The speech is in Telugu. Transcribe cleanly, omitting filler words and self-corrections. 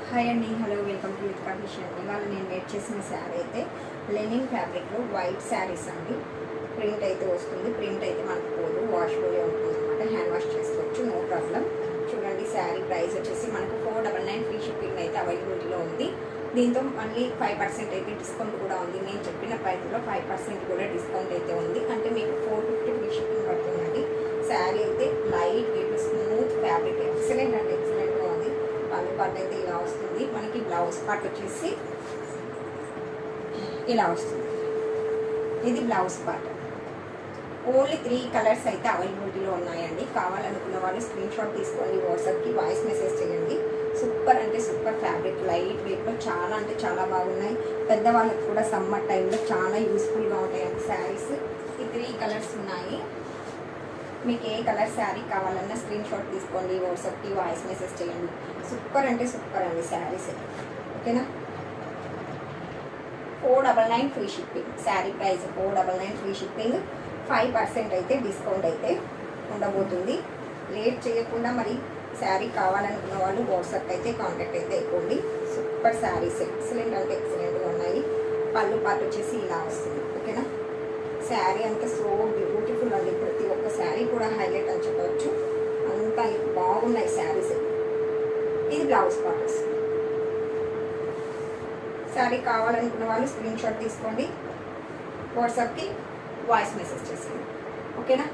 హాయ్ అండి, hello, welcome to with condition. ఇవాళ నేను వేర్ చేసిన శారీ అయితే లెనిన్ ఫ్యాబ్రిక్లో వైట్ శారీస్ అండి. ప్రింట్ అయితే వస్తుంది. ప్రింట్ అయితే మనకు పోదు, వాషబుల్ ఉంటుంది అనమాట. హ్యాండ్ వాష్ చేసుకోవచ్చు, నో ప్రాబ్లం. చూడండి, శారీ ప్రైస్ వచ్చేసి మనకు 499 ఫ్రీ షిప్పింగ్ అయితే అవైలబిలిటీలో ఉంది. దీంతో మళ్ళీ 5% అయితే డిస్కౌంట్ కూడా ఉంది. నేను చెప్పిన ప్రైస్లో 5% కూడా డిస్కౌంట్ అయితే ఉంది. అంటే మీకు 450 ఫ్రీ షిప్పింగ్ పడుతుందండి. శారీ అయితే light weight smooth fabric, excellent అంటే ఎక్సలెంట్గా ఉంది. పళ్ళు పార్ట్ అయితే ఇలా వస్తుంది. మనకి బ్లౌజ్ పార్ట్ వచ్చేసి ఇలా వస్తుంది. ఇది బ్లౌజ్ పార్ట్. ఓన్లీ 3 కలర్స్ అయితే అవైలబిలిటీలో ఉన్నాయండి. కావాలనుకున్న వాళ్ళు స్క్రీన్ షాట్ తీసుకోండి, వాట్సాప్కి వాయిస్ మెసేజ్ చేయండి. సూపర్ అంటే సూపర్ ఫ్యాబ్రిక్, లైట్ వెయిట్లో చాలా అంటే చాలా బాగున్నాయి. పెద్దవాళ్ళకి కూడా సమ్మర్ టైంలో చాలా యూస్ఫుల్గా ఉంటాయండి శారీస్. ఈ 3 కలర్స్ ఉన్నాయి. మీకు ఏ కలర్ శారీ కావాలన్నా స్క్రీన్ షాట్ తీసుకోండి, వాట్సాప్కి వాయిస్ మెసేజ్ చేయండి. సూపర్ అంటే సూపర్ అండి శారీస్, ఓకేనా. 499 free shipping. Sari price 499 free shipping. 5% అయితే డిస్కౌంట్ అయితే ఉండబోతుంది. లేట్ చేయకుండా మరి శారీ కావాలనుకున్న వాళ్ళు వాట్సాప్ అయితే కాంటాక్ట్ అయితే అయిపోండి. సూపర్ శారీస్, ఎక్సలెంట్ అంటే ఎక్సలెంట్గా ఉన్నాయి. పళ్ళు పార్ట్ వచ్చేసి ఇలా వస్తుంది, ఓకేనా. శారీ అంతా సో బ్యూటిఫుల్ అండి. ప్రతి ఒక్క శారీ కూడా హైలైట్ అని చెప్పవచ్చు. అంతా బాగున్నాయి శారీస్. ఇది బ్లౌజ్ పార్ట్ వస్తుంది. శారీ కావాలనుకున్న వాళ్ళు స్క్రీన్ షాట్ తీసుకోండి, వాట్సాప్కి వాయిస్ మెసేజ్ చేసేయండి, ఓకేనా.